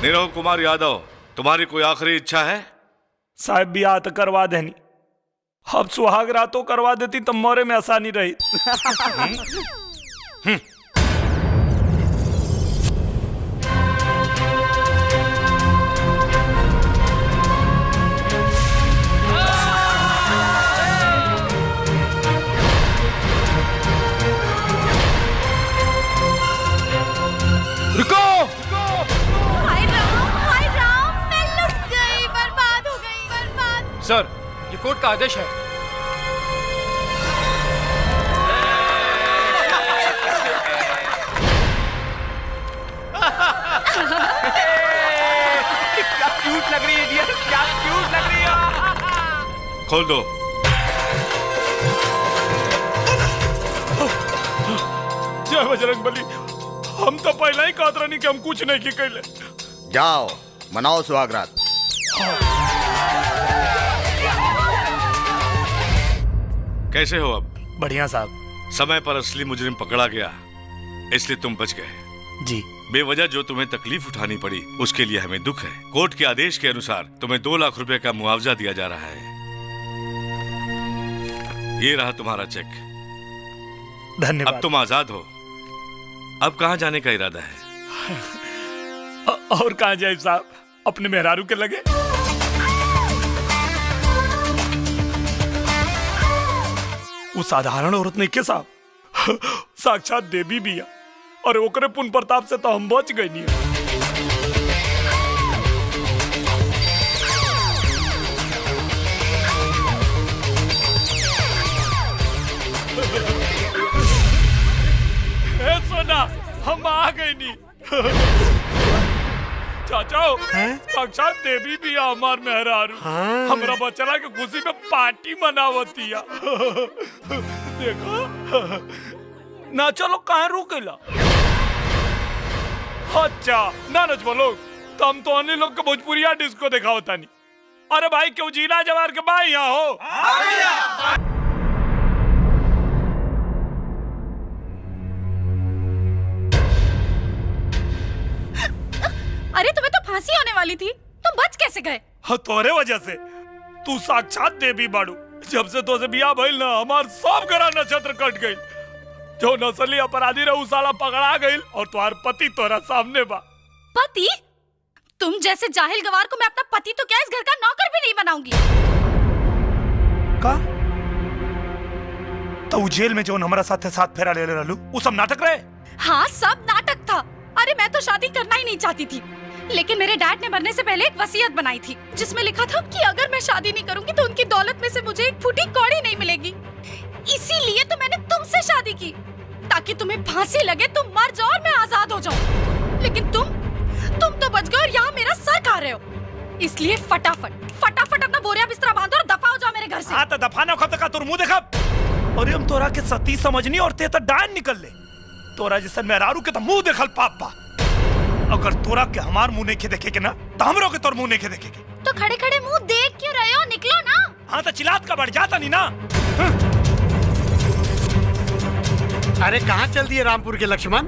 निरव कुमार यादव, तुम्हारी कोई आखिरी इच्छा है? साहब ब्याह तो करवा देनी, अब सुहाग रातों करवा देती तो मोरे में आसानी रही। रुको! हाय राम, मैं लुट गई, बर्बाद हो गई, बर्बाद। सर, ये कोर्ट का आदेश है। क्या क्यूट लग रही है डियर, क्या क्यूट लग रही है। खोल दो। जय बजरंगबली, हम तो पहले ही कहत रहनी कि हम कुछ नहीं की कैले। जाओ मनाओ सुहागरात। कैसे हो अब? बढ़िया साहब। समय पर असली मुजरिम पकड़ा गया, इसलिए तुम बच गए। जी। बेवजह जो तुम्हें तकलीफ उठानी पड़ी उसके लिए हमें दुख है। कोर्ट के आदेश के अनुसार तुम्हें 2 लाख रुपए का मुआवजा दिया जा रहा है। ये रहा तुम्हारा चेक। धन्यवाद। अब तुम आजाद हो। अब कहाँ जाने का इरादा है? और कहाँ जाए साहब, अपने मेहरारू के लगे। वो साधारण औरत नहीं के साहब, साक्षात देवी भी है, और ओकरे पुण्य प्रताप से तो हम बच गए नहीं। सोना, हम आ गए नहीं। चाचा, साक्षात देवी भी है हमार मेहरारू। हमरा बचला के खुशी में पार्टी मनावतिया। देखो ना, चलो कहाँ रुकेला। अच्छा ना नच बोलो, तो हम तो अन्य लोग के भोजपुरिया डिस्को देखा होता नहीं। अरे भाई क्यों जीना जवार के भाई यहाँ हो। अरे तुम्हें तो फांसी होने वाली थी, तुम बच कैसे गए? हाँ तोरे वजह से। तू साक्षात देवी बाड़ू। जब से तो से बिया भइल ना, हमार सब ग्रह नक्षत्र कट गई। जो नस्ली अपराधी रहे साला पकड़ा गई, और तुम्हार पति तोरा सामने बा। पति? तुम जैसे जाहिल गवार को मैं अपना पति तो क्या इस घर का नौकर भी नहीं बनाऊंगी। का? तो जेल में जो हमारा साथ फेरा ले रहलू, वो सब नाटक रहे? हाँ सब नाटक था। अरे मैं तो शादी करना ही नहीं चाहती थी, लेकिन मेरे डैड ने मरने से पहले एक वसीयत बनाई थी, जिसमें लिखा था कि अगर मैं शादी नहीं करूंगी तो उनकी दौलत में से मुझे एक फूटी कौड़ी नहीं मिलेगी। इसीलिए तो मैंने तुमसे शादी की, ताकि तुम्हें फांसी लगे, तुम मर जाओ और मैं आजाद हो जाऊं। लेकिन तुम तो बच गए और यहाँ मेरा सर खा रहे हो। इसलिए फटाफट अपना बोरिया बिस्तरा बांधो और दफा हो जाओ मेरे घर से। हाँ तो दफा ना, कब तक तुर मुंह देखा। अरे हम तोरा के सती समझनी और ते तो डायन निकल ले। तोरा जैसे मेहरारू के तो मुंह देखल पाप बा। अगर तोरा के हमार मुंह नहीं देखे के ना, तो हमरो के तोर मुंह नहीं देखे के। तो खड़े खड़े मुंह देख क्यों रहे हो? निकलो ना। हाँ तो चिल्लात का बढ़ जाता नहीं ना। अरे कहाँ चल दिए रामपुर के लक्ष्मण?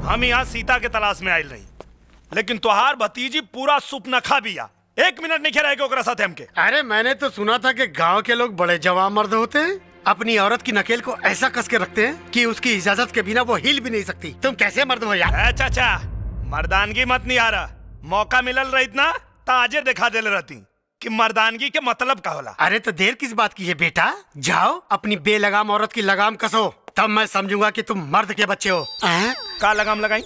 हम यहाँ सीता के तलाश में आयल रही, लेकिन तोहार भतीजी पूरा सुपना खा बिया। 1 मिनट नहीं खेराएगा ओकरा साथ हमके। अरे मैंने तो सुना था कि गांव के लोग बड़े जवान मर्द होते हैं, अपनी औरत की नकेल को ऐसा कस के रखते हैं कि उसकी इजाजत के बिना वो हिल भी नहीं सकती। तुम कैसे मर्द हो यार? चाचा मर्दानगी मत नहीं आ रहा। मौका मिलल रही ना तो आजे दिखा देले रहती कि मर्दानगी के मतलब का होला। अरे तो देर किस बात की है बेटा, जाओ अपनी बेलगाम औरत की लगाम कसो, तब मैं समझूंगा कि तुम मर्द के बच्चे हो। का लगाम लगाई?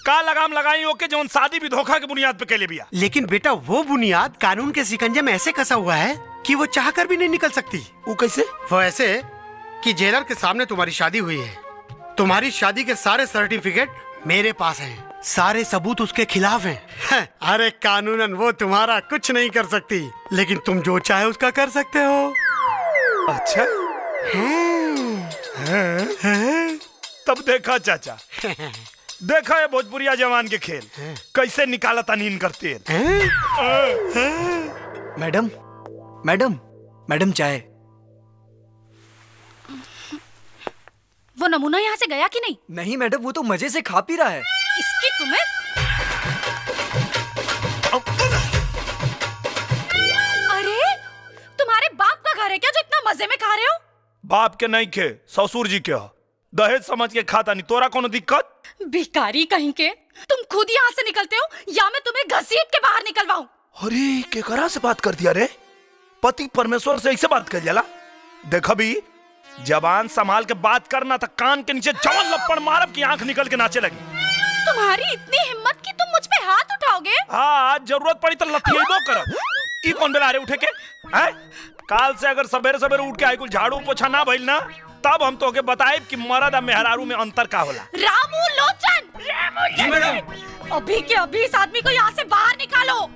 का लगाम लगाई ओके जो शादी भी धोखा की बुनियाद पे कैले बिया। लेकिन बेटा वो बुनियाद कानून के शिकंजे में ऐसे कसा हुआ है कि वो चाह कर भी नहीं निकल सकती। वो कैसे? वो ऐसे कि जेलर के सामने तुम्हारी शादी हुई है, तुम्हारी शादी के सारे सर्टिफिकेट मेरे पास हैं, सारे सबूत उसके खिलाफ हैं। अरे कानूनन वो तुम्हारा कुछ नहीं कर सकती, लेकिन तुम जो चाहे उसका कर सकते हो। अच्छा तब देखा चाचा, देखा है भोजपुरिया जवान के खेल कैसे निकाला तनीन करते हैं। मैडम मैडम मैडम चाय। वो नमूना यहाँ से गया कि नहीं? नहीं मैडम, वो तो मजे से खा पी रहा है। इसकी तुम्हें अरे तुम्हारे बाप का घर है क्या जो इतना मजे में खा रहे हो? बाप के नहीं खे, ससुर जी के हो। दहेज समझ के खाता नहीं, तोरा कोनो दिक्कत? भिखारी कहीं के, तुम खुद यहाँ से निकलते हो या मैं तुम्हें घसीट के बाहर निकलवाऊं? अरे केकरा से बात कर दिया रे? पति परमेश्वर से ऐसे बात कर जाला? देख भी जबान संभाल के बात करना था, कान के नीचे जवन लपड़ मारब की आंख निकल के नाचे लगी। तुम्हारी इतनी हिम्मत कि तुम मुझ पे हाथ उठाओगे? हाँ, आज जरूरत पड़ी तो लथियेबो करब। ई कौन बेला रे उठे के? हैं? काल से अगर सवेरे सवेरे उठ के आई कुल झाड़ू पोछा ना भइल ना, तब हम तोके बताएब कि मर्द आ मेहरारू में अंतर का होला। रामू लोचन! जी मैडम। अभी के अभी इस आदमी को यहाँ से बाहर निकालो।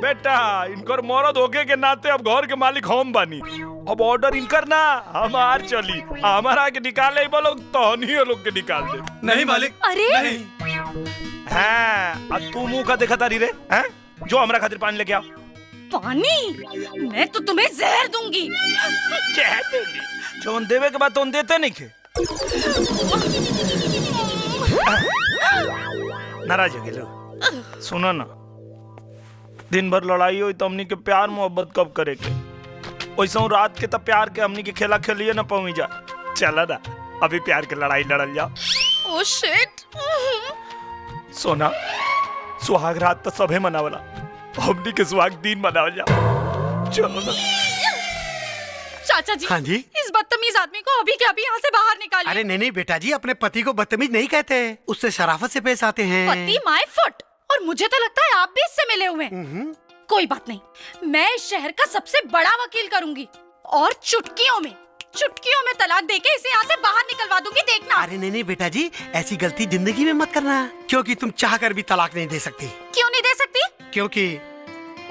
बेटा, इनकर मर्द होके के नाते अब घर के मालिक हम बानी। अब ऑर्डर इनकर ना हमार चली। हमारा के निकाले ही बोलो तो नहीं लोग के निकाल दे। नहीं मालिक। अरे हाँ, अब तू मुंह का देखा तारी रे? हैं? जो हमरा खातिर पानी लेके आओ। पानी? मैं तो तुम्हें जहर दूंगी। जहर दूंगी? जोन देवे के बाद तो देते नहीं खे। नाराज हो गए। सुनो ना, दिन भर लड़ाई हुई तो हमनी के प्यार मोहब्बत कब करे के? वैसे रात के तब प्यार के हमनी के खेला खेलिए ना पहुंच जा। चला ना, अभी प्यार के लड़ाई लड़ल जाओ। Oh shit. सोना, सुहाग रात तो सभे मनावला, हमनी के सुहाग दिन मनावल जाओ। चलो ना। चाचा जी, हाँ जी? इस बदतमीज आदमी को अभी के अभी यहाँ से बाहर निकालिए। अरे नहीं नहीं बेटा जी, अपने पति को बदतमीज नहीं कहते, उससे शराफत से पेश आते हैं। पति माय फुट। और मुझे तो लगता है आप भी इससे मिले हुए हैं। कोई बात नहीं, मैं इस शहर का सबसे बड़ा वकील करूंगी और चुटकियों में तलाक देके इसे यहाँ से बाहर निकलवा दूंगी, देखना। अरे नहीं नहीं बेटा जी, ऐसी गलती जिंदगी में मत करना, क्योंकि तुम चाहकर भी तलाक नहीं दे सकती। क्यों नहीं दे सकती? क्योंकि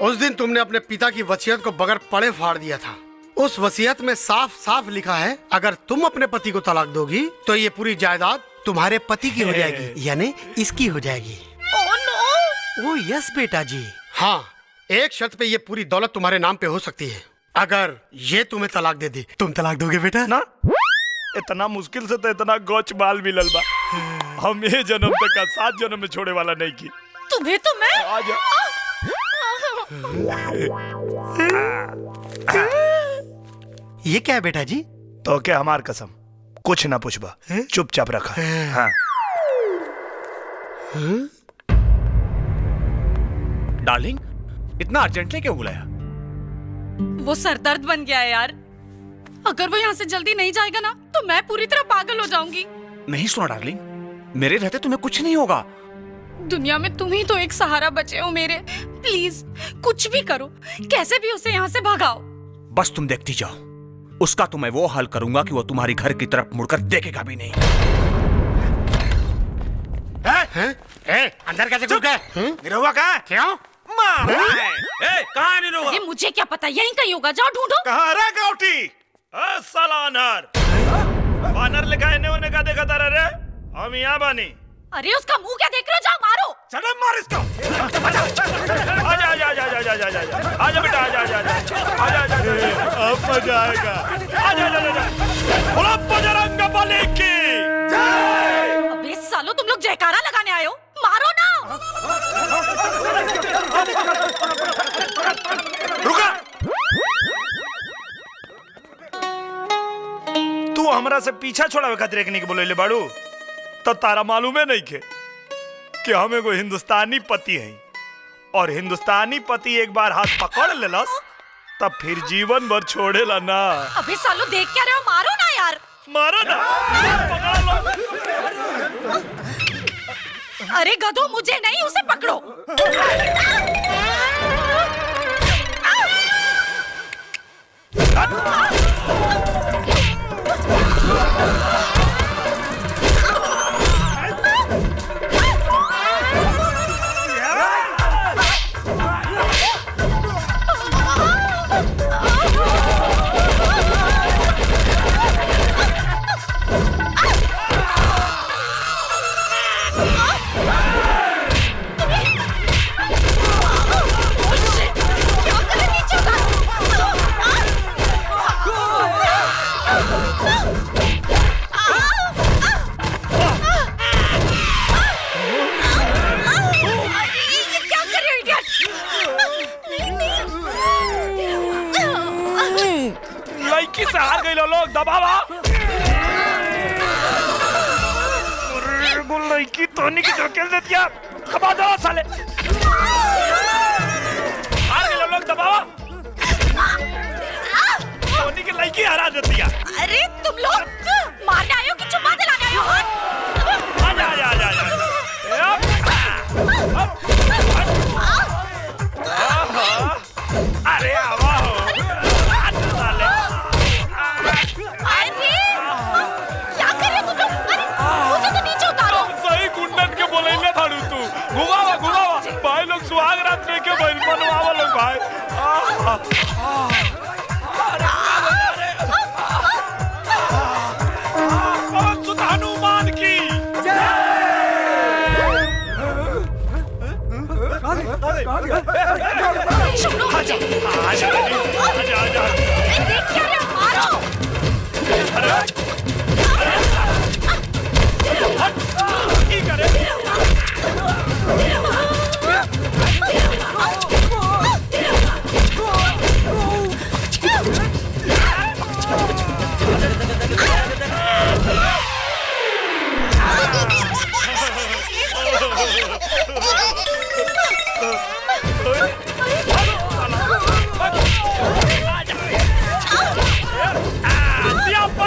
उस दिन तुमने अपने पिता की वसीयत को बगैर पढ़े फाड़ दिया था। उस वसीयत में साफ साफ लिखा है, अगर तुम अपने पति को तलाक दोगी तो ये पूरी जायदाद तुम्हारे पति की हो जाएगी, यानी इसकी हो जाएगी। Oh no! ओह यस बेटा जी। हाँ, एक शर्त पे ये पूरी दौलत तुम्हारे नाम पे हो सकती है। अगर ये तुम्हें तलाक दे दी, तुम तलाक दोगे बेटा? ना, इतना मुश्किल से तो इतना गोच माल मिलल बा, हम ये जन्म तक का 7 जन्म में छोड़े वाला नहीं की। तुम्हें तो मैं आजा। ये क्या है बेटा जी? तो क्या, हमार कसम कुछ ना पूछबा, चुपचाप रखा। हाँ। डार्लिंग, इतना अर्जेंटली क्यों बुलाया? वो सरदर्द बन गया है यार। अगर वो यहाँ से जल्दी नहीं जाएगा ना तो मैं पूरी तरह पागल हो जाऊंगी। नहीं सुना डार्लिंग, मेरे रहते तुम्हें कुछ नहीं होगा। दुनिया में तुम ही तो एक सहारा बचे हो मेरे। प्लीज कुछ भी करो, कैसे भी उसे यहाँ से भगाओ। बस तुम देखती जाओ, उसका तो मैं वो हाल करूंगा कि वो तुम्हारी घर की तरफ मुड़कर देखेगा भी नहीं। अंदर कैसे घुस गए? निरहुआ कहाँ है? क्यों? मारा है। कहाँ है निरहुआ? अरे मुझे क्या पता, यहीं कहीं होगा, जाओ ढूंढो। कहाँ रे गाउटी? साला अनार। बानर लिखा है ने का देखा तारा रे? हम यहाँ बानी। अरे उसका मुंह क्या देख रहे हो, जाओ मारो। चलो मार इसको। आजा आजा आजा आजा आजा आजा आजा बेटा, आजा आजा आजा आजा आजा, अब मजा आएगा। आजा आजा आजा, बोलो बजरंग बली की जय। अबे सालो, तुम लोग जयकारा लगाने आए हो, मारो ना। रुका। तू हमरा से पीछा छोड़ावे खातिर एकनी के बोले बाड़ू, तो तारा मालूम है नहीं के कि हम एगो हिंदुस्तानी पति हैं, और हिंदुस्तानी पति एक बार हाथ पकड़ लेलस तब फिर जीवन भर छोड़ेला ना। अबे सालो, देख क्या रहे हो, मारो ना यार। मारो ना, पकड़ लो। अरे गधो, मुझे नहीं, उसे पकड़ो। लड़की से हार गई लोग, दबावा। अरे लड़की तोनी की धकेल देती है, दबा दो साले। हार गई लोग, दबावा। तोनी की लड़की हरा देती है। अरे तुम लोग मारने आए हो कि चुम्मा दिलाने आए हो? आजा आजा आजा आजा। अरे आवा हो। अरे क्या कर रहे हो तुम लोग? अरे मुझे तो नीचे उतारो। सही गुंडन के बोलेंगे थाड़ू तू। घुमावा घुमावा भाई लोग सुहाग रात में के भाई बनवावा लोग भाई। हनुमान की आजा आजा आजा। देख क्या रहे हो? मारो। की करे?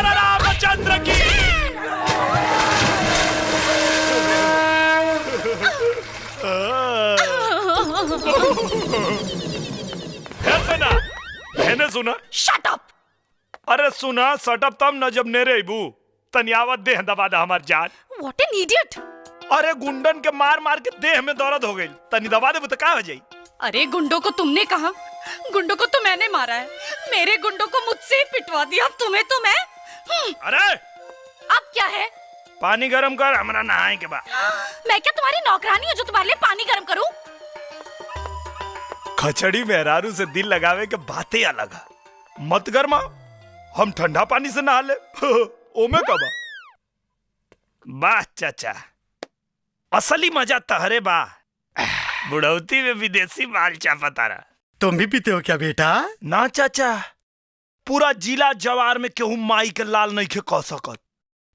रामचंद्र की सुना मैंने सुना। Shut up. अरे सुना सटअप तब न जब नेरे इबू तनियावत देह दबा दा हमार जान। What an idiot. अरे गुंडन के मार मार के देह में दर्द हो गई, तनी दबा दे तो का हो जाई। अरे गुंडों को तुमने कहा, गुंडों को तो मैंने मारा है। मेरे गुंडों को मुझसे ही पिटवा दिया, तुम्हें तो मैं। अरे अब क्या है? पानी गरम कर, हमरा नहाए के बाद। मैं क्या तुम्हारी नौकरानी हूँ जो तुम्हारे लिए पानी गरम करूं? खचड़ी मेहरारू से दिल लगावे के बातें अलग है। मत गरमा, हम ठंडा पानी से नहा ले। ओमे कबा वाह चाचा, असली मजा तहरे बा। बुढ़ौती में विदेशी माल चापा तारा। तुम भी पीते हो क्या बेटा? ना चाचा, पूरा जिला जवार में केहू माई के लाल नहीं के कह सकत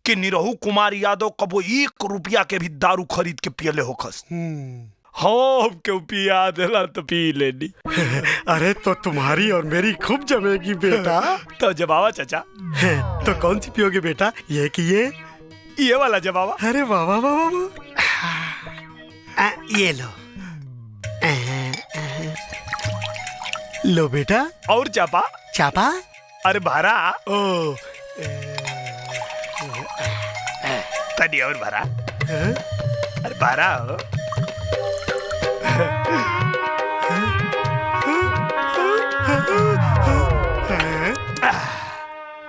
कि निरहू कुमार यादव कबो 1 रुपया के भी दारू खरीद के पियले होखस। हाँ क्यों पिया देला तो पी लेनी। अरे तो तुम्हारी और मेरी खूब जमेगी बेटा। तो जवाबा चाचा। तो कौन सी पियोगे बेटा, ये कि ये वाला जवाबा। अरे वाह वाह वाह वाह। ये लो। लो बेटा। और चापा? चापा? अरे भारा। ओ तनी और भारा। अरे भारा हो।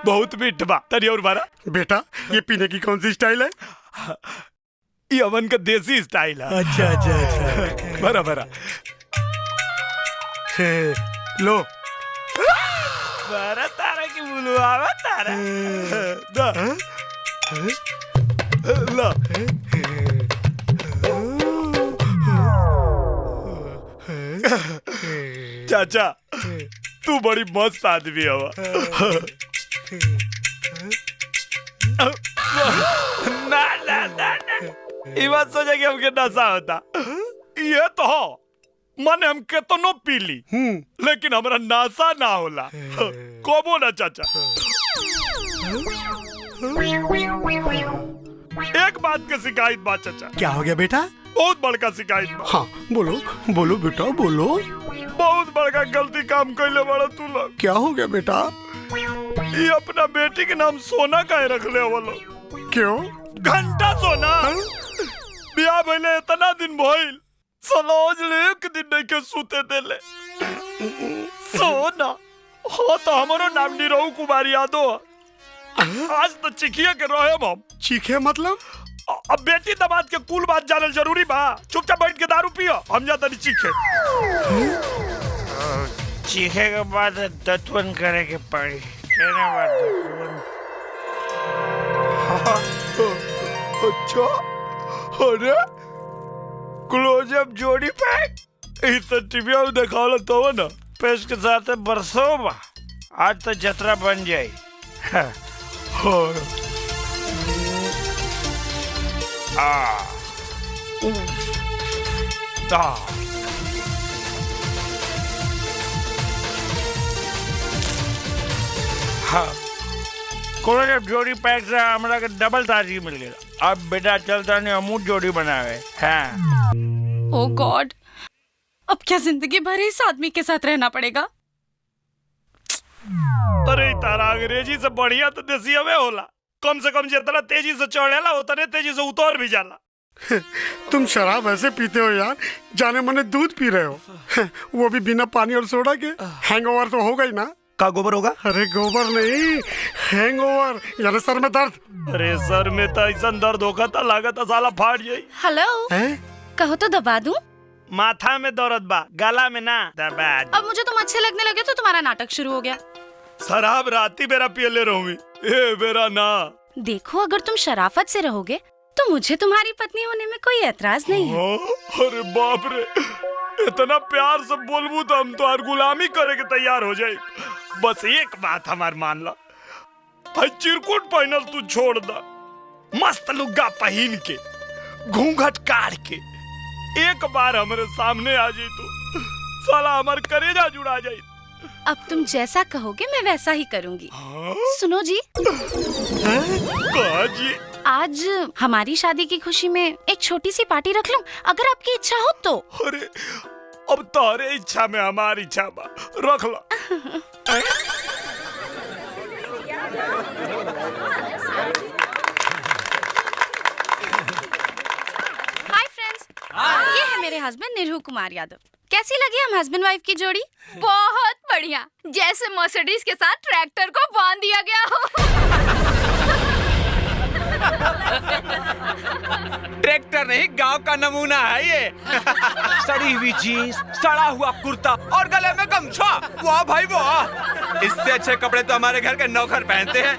बहुत मीठ बा, तनी और भारा। बेटा ये पीने की कौन सी स्टाइल है? ये अमन का देसी स्टाइल है। अच्छा अच्छा अच्छा। भरा भरा। लो। भरा तारा की बुलवावा तारा। दा। ला। चाचा तू बड़ी मस्त आदमी हवा। ना ना ना ना, ये बात सोचा कि हमके नशा होता। ये तो हो माने हम केतनो पी ली, लेकिन हमरा नशा ना होला। कबो ना चाचा। एक बात के शिकायत बा चाचा। क्या हो गया बेटा? बहुत बड़का शिकायत बा। हाँ बोलो बोलो बेटा बोलो। बहुत बड़का गलती काम कैले बड़ा तू लोग। क्या हो गया बेटा? ये अपना बेटी के नाम सोना काहे रख ले वो लोग? क्यों? घंटा सोना। ब्याह भइले इतना दिन भइल, सलोज ले एक दिन नहीं के सूते देले। सोना। हाँ तो हमारो नाम निरहू कुमार यादव। आज तो चिखिया के रहे हम। चीखे मतलब? अब बेटी दमाद के कुल बात जानल जरूरी बा। चुपचाप बैठ के दारू पियो, हम जाता नहीं चीखे। चीखे के बाद दत्वन करे के पड़ी। अच्छा, अरे क्लोजअप जोड़ी पैक। इस टीवी में दिखावला तो ना पेश के साथ बरसों बा। आज तो जतरा बन जाए। हो आ हाँ कोनो जब जोड़ी पैक से हमरा के डबल ताजगी मिल गया। अब बेटा चलता नहीं अमूल जोड़ी बनावे। हाँ ओह गॉड, अब क्या जिंदगी भर इस आदमी के साथ रहना पड़ेगा? अरे तारा अंग्रेजी से बढ़िया तो देसी में होला। कम से कम जितना तेजी से चढ़ेला उतने तेजी से उतर भी जाला। तुम शराब ऐसे पीते हो यार, जाने मने दूध पी रहे हो, वो भी बिना पानी और सोडा के। हैंगओवर तो होगा ही ना। का गोबर होगा? अरे गोबर नहीं, हैंगओवर यानी सर में दर्द। अरे सर में तो ऐसा दर्द होगा था लागत साला फाट जाई। हेलो, कहो तो दबा दूं? माथा में दर्द बा, गला में ना। दबा। अब मुझे तुम अच्छे लगने लगे तो तुम्हारा नाटक शुरू हो गया। शराब राती बेरा पिए ले रहूंगी, ए बेरा ना। देखो अगर तुम शराफत से रहोगे तो मुझे तुम्हारी पत्नी होने में कोई ऐतराज नहीं है। अरे बाप रे, इतना प्यार से बोलबू तो हम तो हर गुलामी करे के तैयार हो जाए। बस एक बात हमार मान ला, भाई चिरकुट पहनल तू छोड़ दा, मस्त लुग्गा पहन के घूंघट काट के एक बार हमारे सामने आ जाई तो साला हमार करेजा जुड़ा जाई। अब तुम जैसा कहोगे मैं वैसा ही करूंगी। सुनो जी, कहा जी? आज हमारी शादी की खुशी में एक छोटी सी पार्टी रख लूं, अगर आपकी इच्छा हो तो। अरे अब तारे इच्छा में हमारी इच्छा बा, रख ला। हाय फ्रेंड्स, ये है मेरे हस्बैंड निरहू कुमार यादव। कैसी लगी हम हस्बैंड वाइफ की जोड़ी? बहुत बढ़िया, जैसे मर्सिडीज के साथ ट्रैक्टर को बांध दिया गया हो। ट्रैक्टर नहीं, गांव का नमूना है ये। सड़ी हुई जीन्स, सड़ा हुआ कुर्ता और गले में गमछा, वाह भाई वाह। इससे अच्छे कपड़े तो हमारे घर के नौकर पहनते हैं।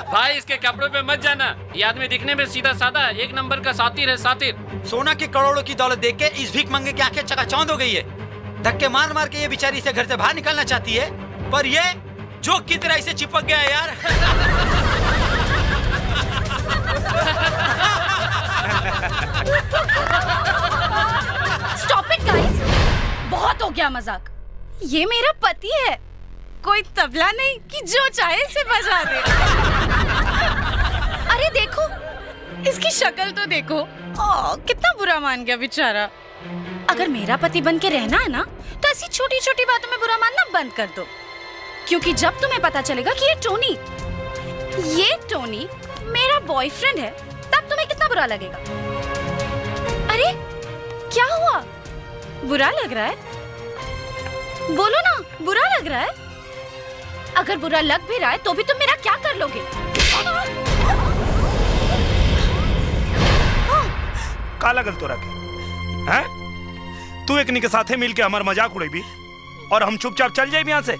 भाई इसके कपड़ों पे मत जाना, ये आदमी दिखने में सीधा साधा एक नंबर का सातिर है, सातिर। सोना की करोड़ों की दौलत देख के इस भीख मंगे की आंखें चकाचौंध हो गई है। धक्के मार मार के ये बेचारी इसे घर से बाहर निकालना चाहती है, पर ये जोक की तरह इसे चिपक गया है यार। स्टॉप इट गाइस, बहुत हो गया मजाक। ये मेरा पति है, कोई तबला नहीं कि जो चाहे इसे बजा दे। अरे देखो, इसकी शक्ल तो देखो, कितना बुरा मान गया बेचारा। अगर मेरा पति बन के रहना है ना, तो ऐसी छोटी छोटी बातों में बुरा मानना बंद कर दो, क्योंकि जब तुम्हें पता चलेगा कि ये टोनी मेरा बॉयफ्रेंड है, तब तुम्हें कितना बुरा लगेगा। अरे क्या हुआ, बुरा लग रहा है? बोलो ना, बुरा लग रहा है? अगर बुरा लग भी रहा है तो भी तुम मेरा क्या कर लोगे? का लगल तोरा के? हैं? तू एकनी के साथे मिल के हमार मजाक उड़ेबी और हम चुपचाप चल जाए यहाँ से?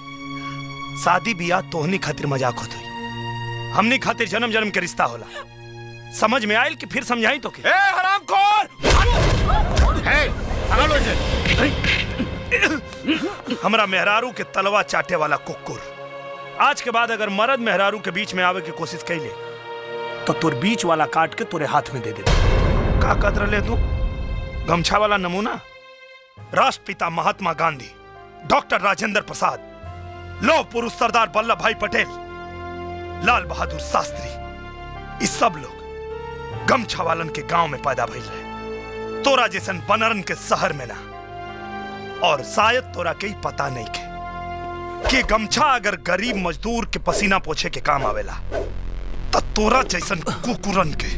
शादी बियाह तोहनी खातिर मजाक होत हुई, हमनी खातिर जन्म जन्म के रिश्ता होला। समझ में आयल कि फिर समझाई तो के? हरामखोर! हमरा मेहरारू के तलवा चाटे वाला कुकुर, आज के बाद अगर मर्द मेहरारू के बीच में आवे की कोशिश कैले तो तोर बीच वाला काट के तोरे हाथ में दे दे। का कदर ले तू? गमछा वाला नमूना? राष्ट्रपिता महात्मा गांधी, डॉक्टर राजेंद्र प्रसाद, लौह पुरुष सरदार वल्लभ भाई पटेल, लाल बहादुर शास्त्री, इस सब लोग गमछा वालन के गांव में पैदा भइल रहे। तोरा जैसन बनरन के शहर में ना। और शायद तोरा के ही पता नहीं के कि गमछा अगर गरीब मजदूर के पसीना पोछे के काम आवेला, तो तोरा जैसन कुकुरन के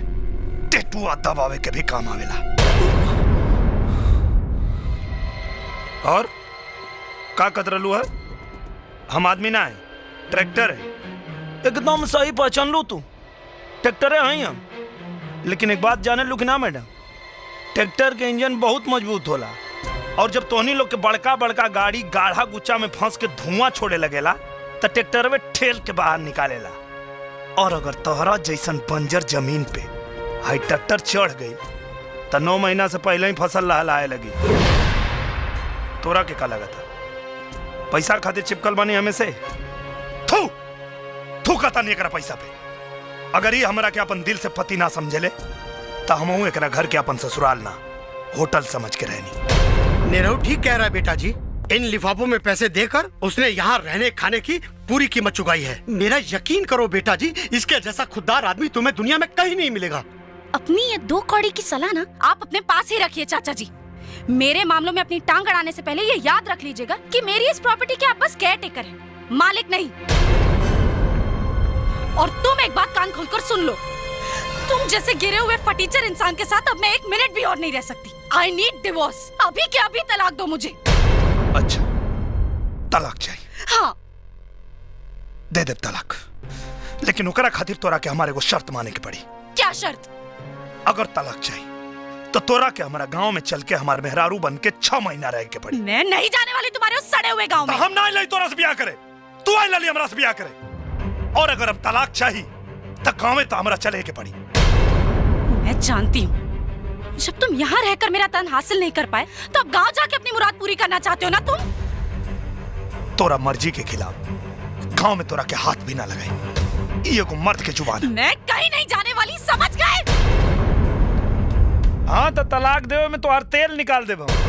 टेटुआ दबावे के भी काम आवेला। और का कतरलू है? हम आदमी ना है, ट्रैक्टर है। एकदम सही पहचान लो तू, ट्रैक्टर है हम। लेकिन एक बात जाने लू कि ना मैडम, ट्रैक्टर के इंजन बहुत मजबूत होला, और जब तोहनी लोग के बड़का बड़का गाड़ी गाढ़ा गुच्चा में फंस के धुआं छोड़े लगेला तो ट्रैक्टर में ठेल के बाहर निकालेला। और अगर तोहरा जैसन बंजर जमीन पे हाई ट्रैक्टर चढ़ गई तो 9 महीना से पहले ही फसल लहलाए लगी। तोरा के का लगा था पैसा खातिर चिपकल बानी हमें से? थू थू कहता नहीं एकरा पैसा पे। अगर ये हमरा के अपन दिल से पति ना समझेले तो हम एकरा घर के अपन ससुराल ना होटल समझ के रहनी। निरहु ठीक कह रहा है बेटा जी। इन लिफाफों में पैसे देकर उसने यहाँ रहने खाने की पूरी कीमत चुकाई है। मेरा यकीन करो बेटा जी, इसके जैसा खुददार आदमी तुम्हें दुनिया में कहीं नहीं मिलेगा। अपनी ये 2 कौड़ी की सलाह ना आप अपने पास ही रखिए चाचा जी। मेरे मामलों में अपनी टांग अड़ाने से पहले ये याद रख लीजिएगा कि मेरी इस प्रॉपर्टी के आप बस केयर टेकर हैं, मालिक नहीं। और तुम एक बात कान खोलकर सुन लो, तुम जैसे गिरे हुए फटीचर इंसान के साथ अब मैं 1 मिनट भी और नहीं रह सकती। I need divorce. अभी के अभी तलाक दो मुझे। अच्छा तलाक चाहिए? हाँ दे दे तलाक, लेकिन ओकरा खातिर तोरा के हमारे को शर्त माने की पड़ी। क्या शर्त? अगर तलाक चाहिए तो तोरा के हमारा गांव में चल के हमारे मेहरारू बन के 6 महीना रह के पड़ी। मैं नहीं जाने वाली तुम्हारे उस सड़े हुए गांव में। तो हम ना लाई तोरा से ब्याह करे, तू आई लाली हमरा से ब्याह करे। और अगर अब तलाक चाहिए तो गांव में तो हमरा चले के पड़ी। मैं जानती हूँ जब तुम यहाँ रहकर मेरा तन हासिल नहीं कर पाए तो अब गांव जाके अपनी मुराद पूरी करना चाहते हो ना तुम? तोरा मर्जी के खिलाफ गांव में तोरा के हाथ भी ना लगाई। ये को मर्द के जुबान। मैं कहीं नहीं जाने वाली, समझ गए? हाँ तो तलाक देवे में तो हर तेल निकाल देबो।